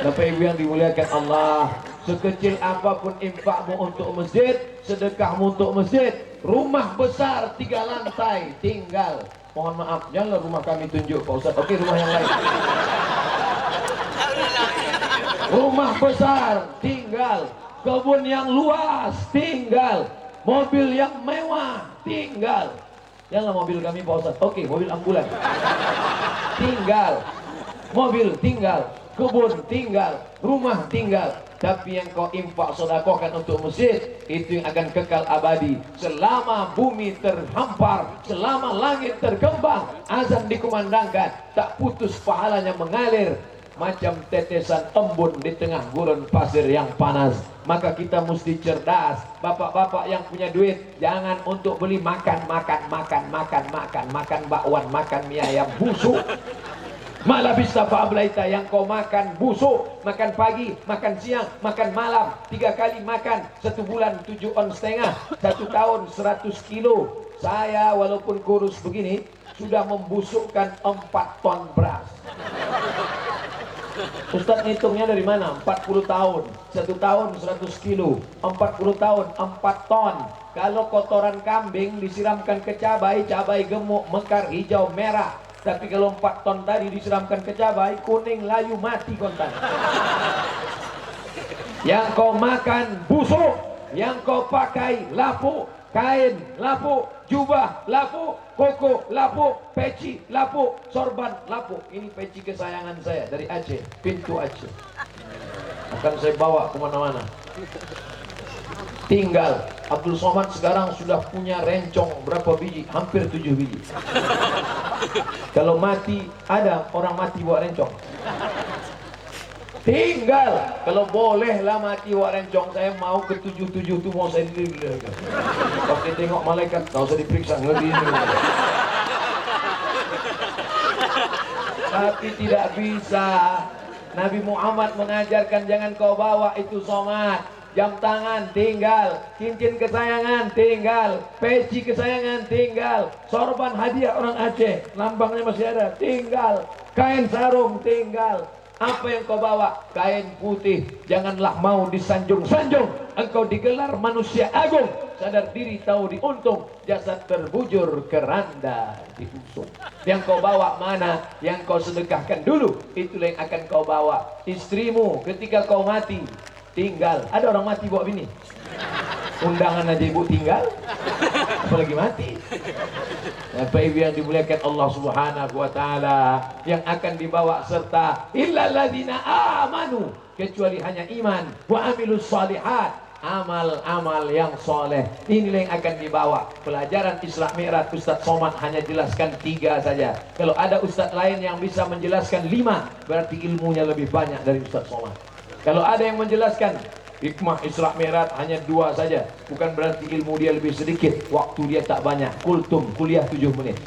Bapak Ibu yang dimuliakan Allah, sekecil apapun infakmu untuk masjid, sedekahmu untuk masjid. Rumah besar 3 lantai tinggal. Mohon maaf, janganlah rumah kami tunjuk Pak Ustaz. Oke, rumah yang lain. Rumah besar tinggal, kebun yang luas tinggal, mobil yang mewah tinggal. Janganlah mobil kami Pak Ustaz. Oke, mobil ambulan tinggal, mobil tinggal, kebun tinggal, rumah tinggal. Tapi yang kau infak sedekahkan untuk masjid, itu yang akan kekal abadi. Selama bumi terhampar, selama langit terkembang, azan dikumandangkan, tak putus pahalanya mengalir macam tetesan embun di tengah gurun pasir yang panas. Maka kita mesti cerdas. Bapak-bapak yang punya duit, jangan untuk beli makan bakwan, makan mie ayam busuk. Malah bisa fa'ablaita, yang kau makan busuk, makan pagi, makan siang, makan malam, 3 kali makan, 1 bulan 7 ons setengah, 1 tahun 100 kilo. Saya walaupun kurus begini sudah membusukkan 4 ton beras. Ustaz hitungnya dari mana? 40 tahun, 1 tahun 100 kilo, 40 tahun 4 ton. Kalau kotoran kambing disiramkan ke cabai, cabai gemuk, mekar, hijau, merah. Tapi kalau 4 ton tadi disiramkan ke cabai, kuning, layu, mati kontan. Yang kau makan busuk, yang kau pakai lapuk, kain lapuk, jubah lapuk, koko lapuk, peci lapuk, sorban lapuk. Ini peci kesayangan saya dari Aceh, pintu Aceh. Akan saya bawa kemana-mana. Tinggal Abdul Somad sekarang sudah punya rencong berapa biji? Hampir 7 biji. Kalau mati, ada orang mati bawa rencong. Tinggal kalau bolehlah mati bawa rencong. Saya mau ke 77 itu mau saya diri. Pakai tengok malaikat, tak usah diperiksa, ngeri ini. Tapi tidak bisa. Nabi Muhammad mengajarkan jangan kau bawa itu somad. Jam tangan tinggal, cincin kesayangan tinggal, peci kesayangan tinggal, sorban hadiah orang Aceh, lambangnya masih ada, tinggal, kain sarung tinggal. Apa yang kau bawa? Kain putih. Janganlah mau disanjung-sanjung. Engkau digelar manusia agung. Sadar diri tahu diuntung. Jasad terbujur keranda diusung. Yang kau bawa mana? Yang kau sedekahkan dulu. Itulah yang akan kau bawa. Istrimu ketika kau mati tinggal. Ada orang mati bawa bini? Undangan aja ibu tinggal, apalagi mati. Bapak Ibu yang dimuliakan Allah Subhanahu wa taala, yang akan dibawa serta illal ladzina amanu, kecuali hanya iman, wa amilus shalihat, amal-amal yang soleh. Inilah yang akan dibawa. Pelajaran Isra Mi'raj Ustaz Somad hanya jelaskan 3 saja. Kalau ada ustaz lain yang bisa menjelaskan 5, berarti ilmunya lebih banyak dari Ustaz Somad. Kalau ada yang menjelaskan hikmah Isra Mi'raj hanya 2 saja, bukan berarti ilmu dia lebih sedikit, waktu dia tak banyak. Kultum kuliah 7 menit,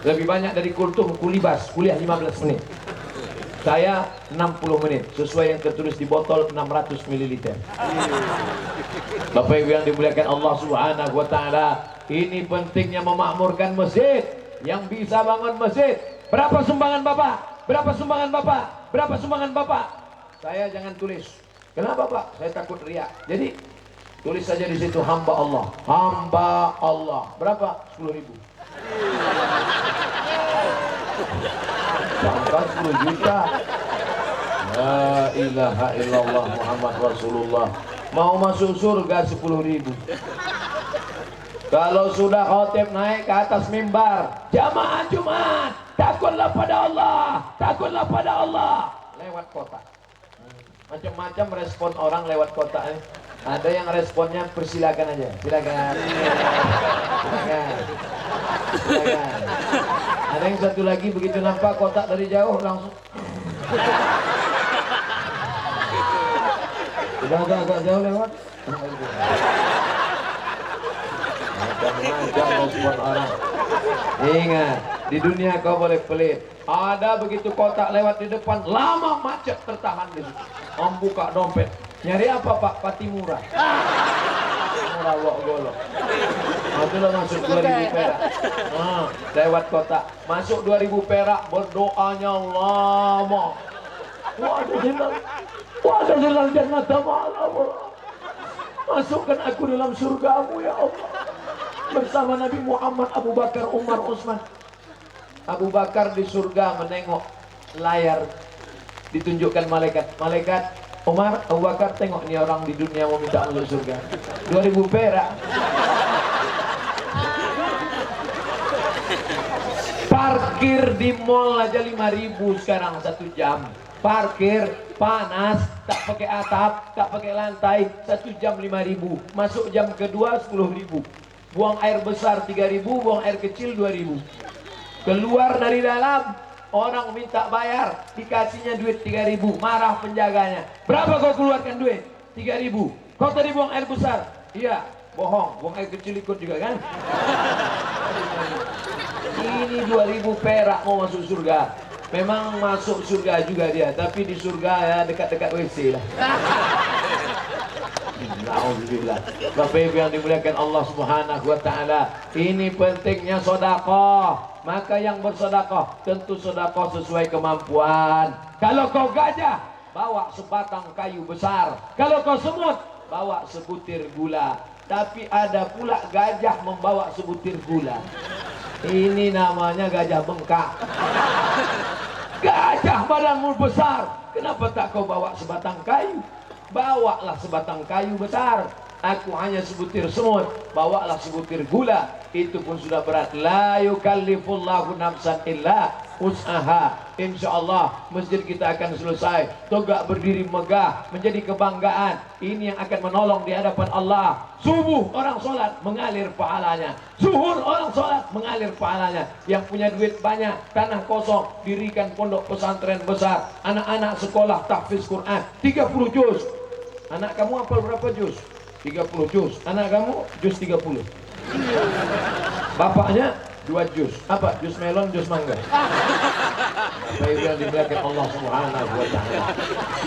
lebih banyak dari Kultum Kulibas kuliah 15 menit. Saya 60 menit, sesuai yang tertulis di botol 600 ml. Bapak Ibu yang dimuliakan Allah Subhanahu wa taala, ini pentingnya memakmurkan masjid. Yang bisa bangun masjid, berapa sumbangan Bapak? Berapa sumbangan Bapak? Berapa sumbangan Bapak? Saya jangan tulis. Kenapa Pak? Saya takut riak. Jadi tulis saja di situ hamba Allah. Hamba Allah. Berapa? 10.000. Sampai 10 juta. La ilaha illallah Muhammad Rasulullah. Mau masuk surga 10.000. Kalau sudah khotib naik ke atas mimbar, jamaah Jumat, takutlah pada Allah, takutlah pada Allah. Lewat kota. Macam-macam respon orang lewat kota. Ada yang responnya persilakan aja, silakan, silakan, silakan. Ada yang satu lagi begitu nampak kotak dari jauh langsung. Sudah agak jauh lewat. Macam-macam respon orang. Ingat, di dunia kau boleh pelit. Ada begitu kotak lewat di depan, lama macet tertahan di situ. Membuka dompet. Nyari apa Pak? Pati murah. Murah wak golok. Itulah masuk 2.000 perak. Lewat kotak. Masuk 2.000 perak, berdoanya lama. Waduh hilal. Waduh hilal jannah malam. Masukkan aku dalam surgamu ya Allah. Bersama Nabi Muhammad, Abu Bakar, Umar, Utsman. Abu Bakar di surga menengok layar, ditunjukkan malaikat. Malaikat, Umar, Abu Bakar tengok ni orang di dunia mau minta masuk surga. 2.000 perak. Parkir di mall aja 5.000 sekarang 1 jam. Parkir panas, tak pakai atap, tak pakai lantai, 1 jam 5.000. Masuk jam kedua 10.000. Buang air besar 3.000, buang air kecil 2.000. Keluar dari dalam, orang minta bayar, dikasihnya duit 3.000, marah penjaganya. Berapa kau keluarkan duit? 3.000. Kau tadi buang air besar? Iya, bohong, buang air kecil ikut juga kan? Ini 2.000 perak mau masuk surga. Memang masuk surga juga dia, tapi di surga ya dekat-dekat WC lah. Alhamdulillah. Bapak Ibu yang dimuliakan Allah Subhanahu wa taala, ini pentingnya sedekah. Maka yang bersedekah tentu sedekah sesuai kemampuan. Kalau kau gajah, bawa sebatang kayu besar. Kalau kau semut, bawa sebutir gula. Tapi ada pula gajah membawa sebutir gula. Ini namanya gajah bengkak. Gajah badanmu besar, kenapa tak kau bawa sebatang kayu? Bawalah sebatang kayu besar. Aku hanya sebutir semut, bawalah sebutir gula, itu pun sudah berat. La yukallifullahu nafsan illa usaha. Insyaallah masjid kita akan selesai, tegak berdiri megah, menjadi kebanggaan. Ini yang akan menolong di hadapan Allah. Subuh orang sholat mengalir pahalanya, zuhur orang sholat mengalir pahalanya. Yang punya duit banyak, tanah kosong, dirikan pondok pesantren besar, anak-anak sekolah tahfiz Quran 30 juz. Anak kamu hafal berapa juz? 30 juz. Anak kamu juz 30. Bapaknya 2 juz. Apa? Juz melon, juz mangga. Apa itu yang dimuliakan Allah Subhanahu wa ta'ala.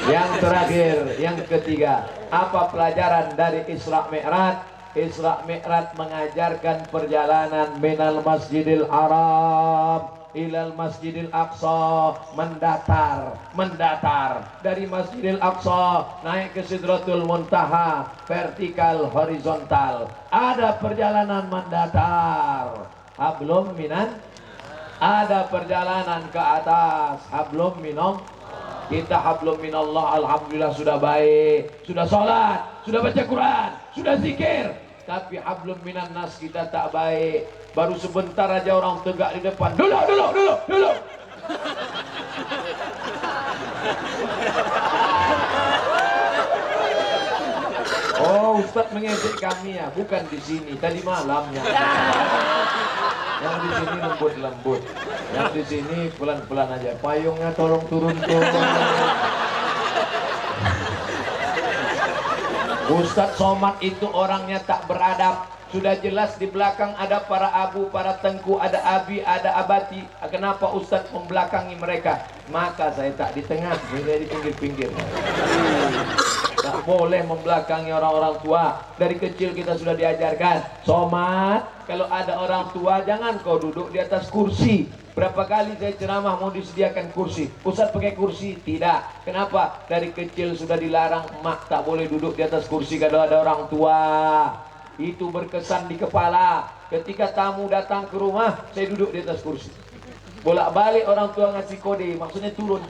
Yang terakhir, yang ketiga, apa pelajaran dari Isra Mi'raj? Isra Mi'raj mengajarkan perjalanan minal Masjidil Haram ilal Masjidil Aqsa, mendatar dari Masjidil Aqsa naik ke Sidratul Muntaha, vertikal horizontal. Ada perjalanan mendatar, hablum minan, ada perjalanan ke atas, hablum minom. Kita hablum minallah, alhamdulillah sudah baik, sudah sholat, sudah baca Quran, sudah zikir. Tapi hablum minan nas kita tak baik. Baru sebentar aja orang tegak di depan. Dulu. Oh, Ustaz mengejek kami ya, bukan di sini. Tadi malamnya. Yang di sini lembut-lembut. Yang di sini pelan-pelan aja. Payungnya tolong turun. Ustaz Somad itu orangnya tak beradab. Sudah jelas di belakang ada para abu, para tengku, ada abi, ada abati. Kenapa Ustaz membelakangi mereka? Maka saya tak di tengah, saya di pinggir-pinggir. Tak boleh membelakangi orang-orang tua. Dari kecil kita sudah diajarkan, Somad, kalau ada orang tua jangan kau duduk di atas kursi. Berapa kali saya ceramah mau disediakan kursi, Ustaz pakai kursi? Tidak. Kenapa? Dari kecil sudah dilarang, emak tak boleh duduk di atas kursi kalau ada orang tua. Itu berkesan di kepala. Ketika tamu datang ke rumah, saya duduk di atas kursi. Bolak-balik orang tua ngasih kode, maksudnya turun.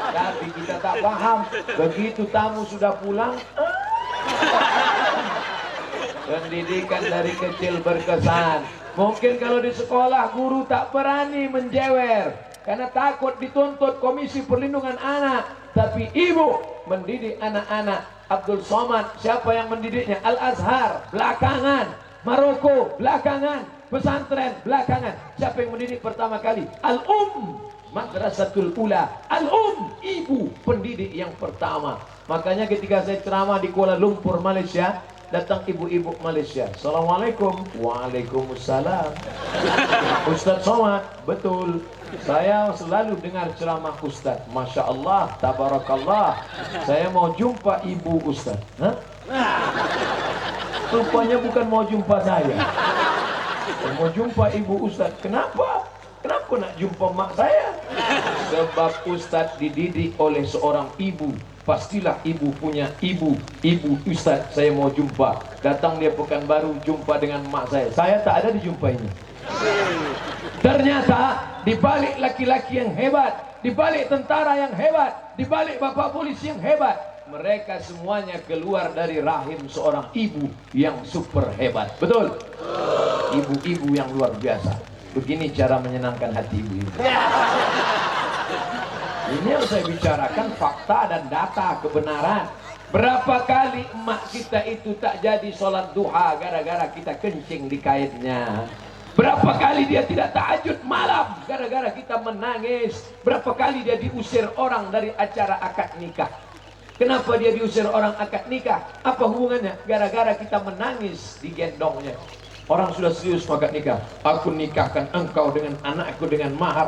Tapi kita tak paham. Begitu tamu sudah pulang, pendidikan dari kecil berkesan. Mungkin kalau di sekolah guru tak berani menjewer karena takut dituntut Komisi Perlindungan Anak. Tapi ibu mendidik anak-anak. Abdul Somad, siapa yang mendidiknya? Al-Azhar, belakangan. Maroko, belakangan. Pesantren, belakangan. Siapa yang mendidik pertama kali? Madrasatul Ula. Ibu pendidik yang pertama. Makanya ketika saya ceramah di Kuala Lumpur, Malaysia, datang ibu-ibu Malaysia. Assalamualaikum. Waalaikumsalam. Ustaz Somad, betul. Saya selalu dengar ceramah Ustaz. Masya Allah, tabarakallah. Saya mau jumpa ibu Ustaz. Hah? Rupanya bukan mau jumpa saya. Saya mau jumpa ibu Ustaz. Kenapa? Kenapa nak jumpa mak saya? Sebab Ustaz dididik oleh seorang ibu. Pastilah ibu punya ibu Ustaz, saya mau jumpa. Datang dia Pekanbaru, jumpa dengan mak saya. Saya tak ada dijumpainya. Ternyata di balik laki-laki yang hebat, di balik tentara yang hebat, di balik bapak polisi yang hebat, mereka semuanya keluar dari rahim seorang ibu yang super hebat. Betul? Ibu-ibu yang luar biasa. Begini cara menyenangkan hati ibu-ibu. Ini yang saya bicarakan fakta dan data kebenaran. Berapa kali emak kita itu tak jadi sholat duha gara-gara kita kencing di kainnya. Berapa kali dia tidak tahajud malam gara-gara kita menangis. Berapa kali dia diusir orang dari acara akad nikah. Kenapa dia diusir orang akad nikah? Apa hubungannya? Gara-gara kita menangis di gendongnya. Orang sudah serius akad nikah. Aku nikahkan engkau dengan anakku dengan mahar.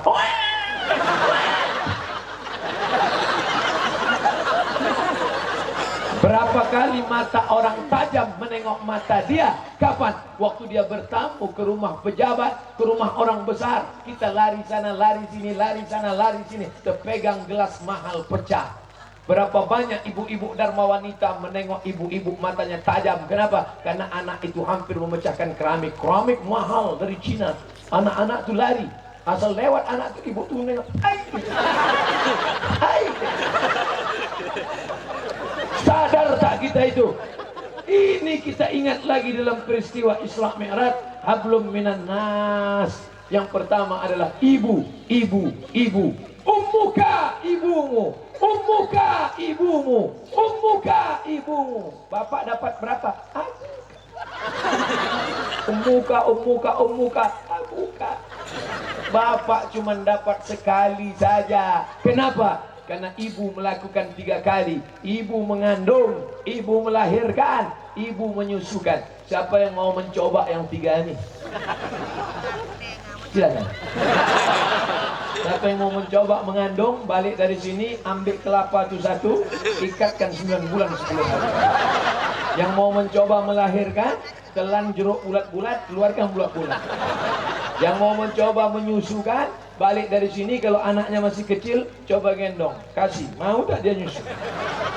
Berapa kali mata orang tajam menengok mata dia? Kapan? Waktu dia bertamu ke rumah pejabat, ke rumah orang besar. Kita lari sana, lari sini, lari sana, lari sini. Terpegang gelas mahal pecah. Berapa banyak ibu-ibu dharma wanita menengok ibu-ibu matanya tajam. Kenapa? Karena anak itu hampir memecahkan keramik. Keramik mahal dari Cina. Anak-anak itu lari. Asal lewat anak itu, ibu tuh nengok. Hai. Sadar tak kita kita itu. Ini kita ingat lagi dalam peristiwa Isra Mi'raj, hablum minan nas. Yang pertama adalah ibu. Ummuka ibumu, ummuka ibumu, ummuka ibumu. Bapak dapat berapa? Ummuka, abuka. Bapak cuma dapat sekali saja. Kenapa? Karena ibu melakukan 3 kali. Ibu mengandung, ibu melahirkan, ibu menyusukan. Siapa yang mau mencoba yang 3 ini? Silakan. Siapa yang mau mencoba mengandung, balik dari sini, ambil kelapa itu 1, ikatkan 9 bulan 10 hari. Yang mau mencoba melahirkan, telan jeruk bulat-bulat, keluarkan bulat-bulat. Yang mau mencoba menyusukan, balik dari sini, kalau anaknya masih kecil, coba gendong, kasih, mau tak dia nyusu?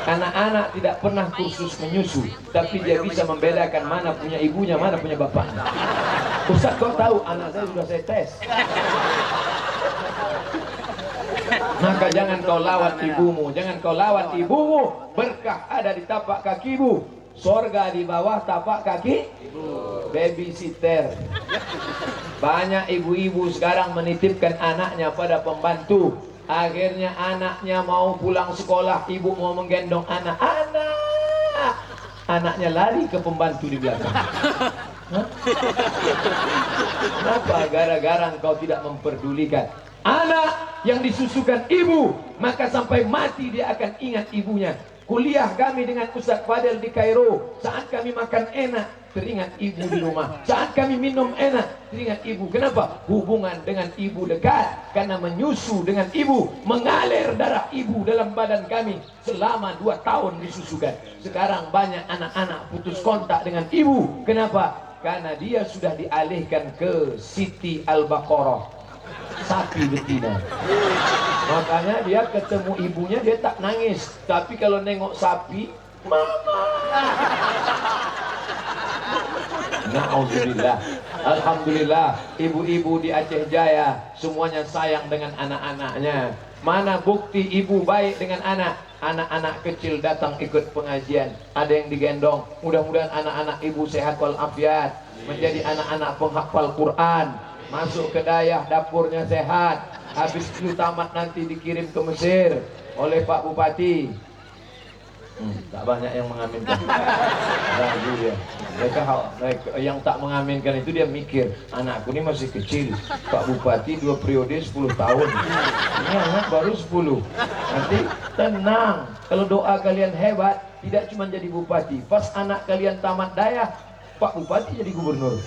Anak-anak tidak pernah kursus menyusu, tapi dia bisa membedakan mana punya ibunya, mana punya bapaknya. Ustaz, kau tahu, anak saya sudah saya tes. Maka jangan kau lawan ibumu, jangan kau lawan ibumu. Berkah ada di tapak kakimu, sorga di bawah tapak kaki. Babysitter. Banyak ibu-ibu sekarang menitipkan anaknya pada pembantu. Akhirnya anaknya mau pulang sekolah, ibu mau menggendong anaknya lari ke pembantu di belakang. Kenapa? Gara-gara engkau tidak memperdulikan. Anak yang disusukan ibu, maka sampai mati dia akan ingat ibunya. Kuliah kami dengan Ustaz Fadel di Kairo, saat kami makan enak, teringat ibu di rumah. Saat kami minum enak, teringat ibu. Kenapa? Hubungan dengan ibu dekat. Karena menyusu dengan ibu, mengalir darah ibu dalam badan kami selama 2 tahun disusukan. Sekarang banyak anak-anak putus kontak dengan ibu. Kenapa? Karena dia sudah dialihkan ke Siti Al-Baqarah, sapi betina. Makanya dia ketemu ibunya, dia tak nangis. Tapi kalau nengok sapi, mama. Na'udzubillah. Alhamdulillah, ibu-ibu di Aceh Jaya semuanya sayang dengan anak-anaknya. Mana bukti ibu baik dengan anak? Anak-anak kecil datang ikut pengajian, ada yang digendong. Mudah-mudahan anak-anak ibu sehat walafiat, menjadi anak-anak penghafal Quran, masuk ke dayah, dapurnya sehat. Habis itu tamat nanti dikirim ke Mesir oleh Pak Bupati. Tak banyak yang mengaminkan. Mereka yang tak mengaminkan itu dia mikir, anakku ini masih kecil. Pak Bupati 2 periode 10 tahun. Ini anak baru 10. Nanti tenang. Kalau doa kalian hebat, tidak cuma jadi bupati. Pas anak kalian tamat dayah, Pak Bupati jadi gubernur.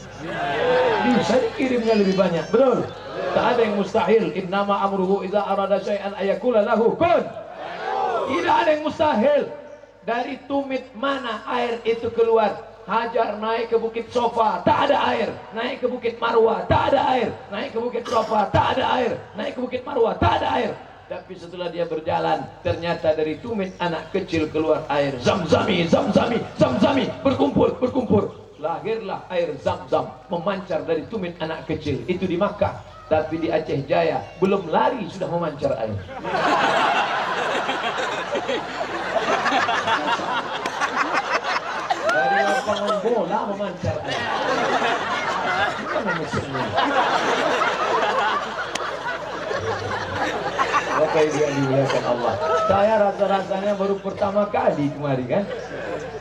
Bisa dikirimnya lebih banyak. Betul? Tak ada yang mustahil. Innama amruhu idza arada syai'an ayakula lahu kun. Tidak ada yang mustahil. Dari tumit mana air itu keluar? Hajar naik ke Bukit Sofa, tak ada air. Naik ke Bukit Marwah, tak ada air. Naik ke Bukit Sofa, tak ada air. Naik ke Bukit Marwah, tak ada air. Tapi setelah dia berjalan, ternyata dari tumit anak kecil keluar air. Zamzami, zamzami, zamzami. Berkumpul. Lahirlah air Zam-Zam memancar dari tumit anak kecil. Itu di Makkah. Tapi di Aceh Jaya belum lari sudah memancar air. Dari lapangan bola memancar air. Bukan mesinnya. Bapak Ibu yang dimuliakan Allah, saya rasa-rasanya baru pertama kali kemari kan,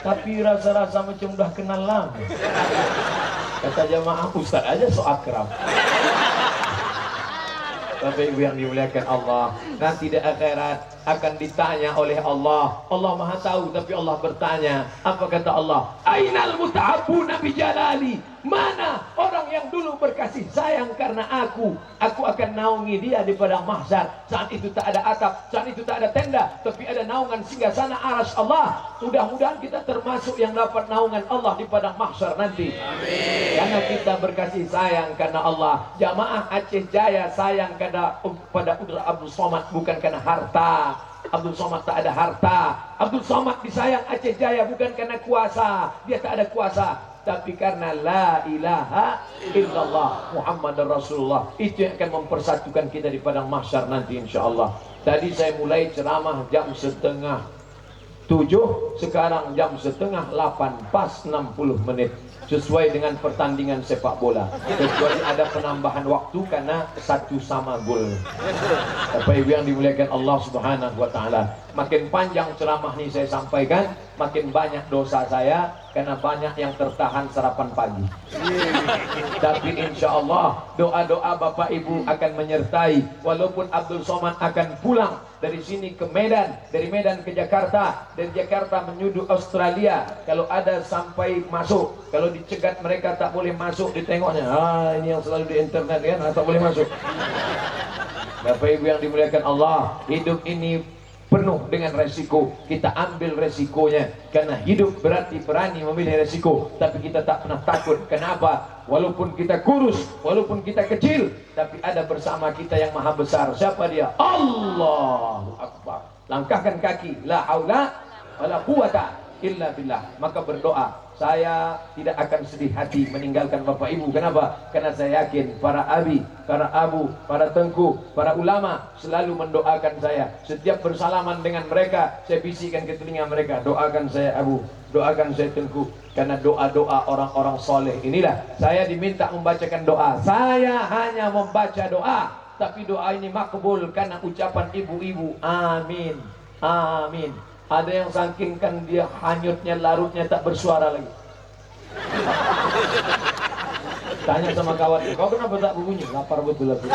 tapi rasa-rasa macam udah kenal lama. Kata jamaah, Ustaz aja so akrab. Bapak Ibu yang dimuliakan Allah, nanti di akhirat akan ditanya oleh Allah. Allah Maha tahu, tapi Allah bertanya. Apa kata Allah? Ainal mutahabbuna bi jalali. Mana orang yang dulu berkasih sayang karena aku akan naungi dia di padang mahsyar. Saat itu tak ada atap, saat itu tak ada tenda, tapi ada naungan singgasana arsy Allah. Mudah-mudahan kita termasuk yang dapat naungan Allah di padang mahsyar nanti. Amin. Karena kita berkasih sayang karena Allah. Jamaah Aceh Jaya sayang pada Abdul Somad bukan karena harta. Abdul Somad tak ada harta. Abdul Somad disayang Aceh Jaya bukan karena kuasa. Dia tak ada kuasa, tapi karena la ilaha illallah Muhammad Rasulullah. Itu yang akan mempersatukan kita di padang mahsyar nanti insyaallah. Tadi saya mulai ceramah jam 1:30 7, sekarang jam setengah 8 pas 60 menit sesuai dengan pertandingan sepak bola, kecuali ada penambahan waktu karena 1 sama gol. Bapak Ibu yang dimuliakan Allah Subhanahu wa taala, makin panjang ceramah ini saya sampaikan, makin banyak dosa saya karena banyak yang tertahan sarapan pagi. Tapi insya Allah doa-doa Bapak Ibu akan menyertai, walaupun Abdul Somad akan pulang dari sini ke Medan, dari Medan ke Jakarta, dari Jakarta menuju Australia. Kalau ada sampai masuk, kalau dicegat mereka tak boleh masuk, ditengoknya, ini yang selalu di internet kan, tak boleh masuk. Bapak Ibu yang dimuliakan Allah, hidup ini penuh dengan resiko. Kita ambil resikonya, karena hidup berarti berani memilih resiko. Tapi kita tak pernah takut. Kenapa? Walaupun kita kurus, walaupun kita kecil, tapi ada bersama kita yang maha besar. Siapa dia? Allahu Akbar. Langkahkan kaki, la haula wala quwata illa billah. Maka berdoa, saya tidak akan sedih hati meninggalkan Bapak Ibu. Kenapa? Karena saya yakin para abi, para abu, para tengku, para ulama selalu mendoakan saya. Setiap bersalaman dengan mereka, saya bisikkan ke telinga mereka, doakan saya abu, doakan saya tengku. Karena doa-doa orang-orang soleh inilah saya diminta membacakan doa. Saya hanya membaca doa, tapi doa ini makbul karena ucapan ibu-ibu. Amin, amin. Ada yang saking kan dia hanyutnya, larutnya tak bersuara lagi. Tanya sama kawan, kau kenapa tak berbunyi? Lapar betul aku.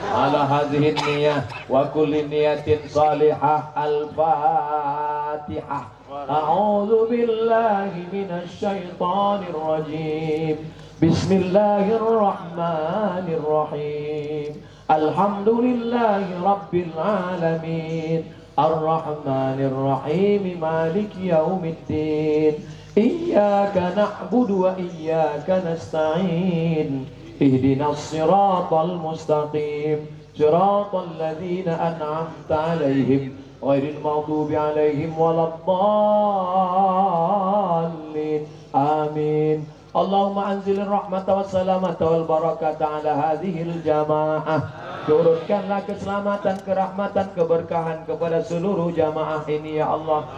Ala hadhihi niyah wa kulli niyatin salihah. Al-Fatihah. A'udzu billahi minasy syaithanir rajim. Bismillahirrahmanirrahim. Alhamdulillahi Rabbil Alamin. Ar-Rahmanir-Rahim. Maliki Yaumiddin. Iyyaka na'budu wa iyyaka nasta'in. Ihdinas siratal mustaqim. Siratal ladzina an'amta 'alaihim ghairil maghdubi 'alaihim waladdallin. Amin. Allahumma anzilir rahmata wassalamata wal barakata ala hadhil jamaah. Turunkanlah keselamatan, kerahmatan, keberkahan kepada seluruh jamaah ini ya Allah.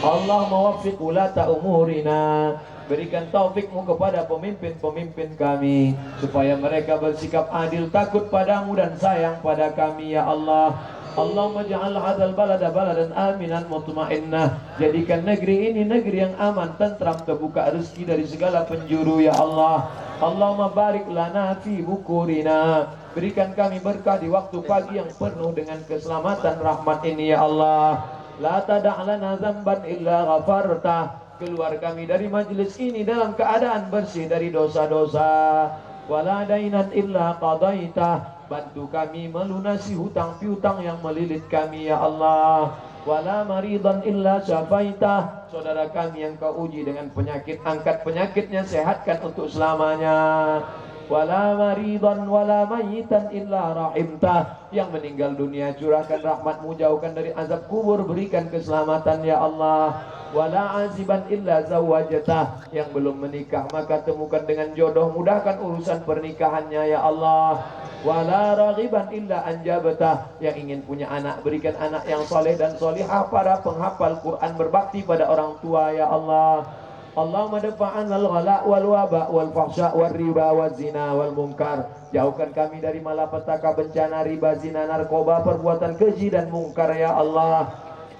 Allahumma waffiq ulata umurina. Berikan taufikmu kepada pemimpin-pemimpin kami, supaya mereka bersikap adil, takut padamu dan sayang pada kami ya Allah. Allahumma ja'al hadzal balada baladan aminan mutmainnah. Jadikan negeri ini negeri yang aman, tentram, terbuka rezeki dari segala penjuru ya Allah. Allahumma barik lana fi bukurina. Berikan kami berkah di waktu pagi yang penuh dengan keselamatan rahmat ini ya Allah. La tada' lana dzamban illa ghafartah. Keluar kami dari majelis ini dalam keadaan bersih dari dosa-dosa. Wala dainan illa qadaitah. Bantu kami melunasi hutang piutang yang melilit kami ya Allah. Wala maridan illa syafaitah. Saudara kami yang kau uji dengan penyakit, angkat penyakitnya, sehatkan untuk selamanya. Wala maridan wala mayitan illa rahimtah. Yang meninggal dunia, curahkan rahmatmu, jauhkan dari azab kubur, berikan keselamatan ya Allah. Wala aziban illa zawajatah. Yang belum menikah, maka temukan dengan jodoh, mudahkan urusan pernikahannya ya Allah. Wala raghiban illa anjabatah. Yang ingin punya anak, berikan anak yang soleh dan solihah, para penghafal Quran, berbakti pada orang tua ya Allah. Allahumma dafa'an al-ghala wal waba wal fahsya wal riba wal zina wal munkar. Jauhkan kami dari malapetaka, bencana, riba, zina, narkoba, perbuatan keji dan mungkar ya Allah.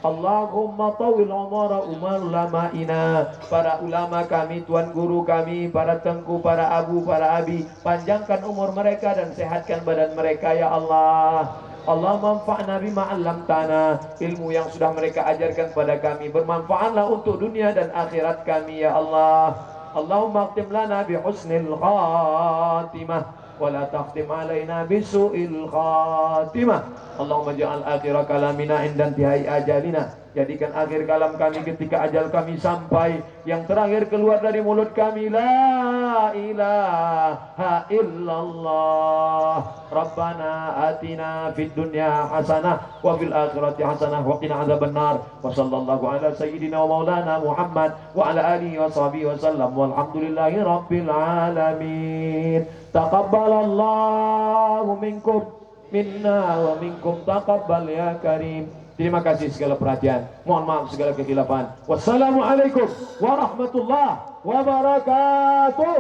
Allahumma tawil umara ulama'ina. Para ulama kami, tuan guru kami, para tengku, para abu, para abi, panjangkan umur mereka dan sehatkan badan mereka ya Allah. Allah manfa'na bima 'allamtana. Ilmu yang sudah mereka ajarkan pada kami bermanfaatlah untuk dunia dan akhirat kami ya Allah. Allahumma khtim lana bi husnil khatimah wa la takhtim alaina bi su'il khatimah. Allahumma ja'al akhir kalamina inda intihai ajalina. Jadikan akhir kalam kami ketika ajal kami sampai, yang terakhir keluar dari mulut kami, la ilaha illallah. Rabbana atina fid dunya hasanah wa fil akhirati hasanah wa qina adzabannar. Wa sallallahu ala sayyidina wa maulana Muhammad wa ala alihi wa sahbihi wa sallam. Walhamdulillahi rabbil alamin. Taqabbalallahu minkum minna wa minkum taqabbal ya karim. Terima kasih segala perhatian. Mohon maaf segala kekhilafan. Wassalamualaikum warahmatullahi wabarakatuh.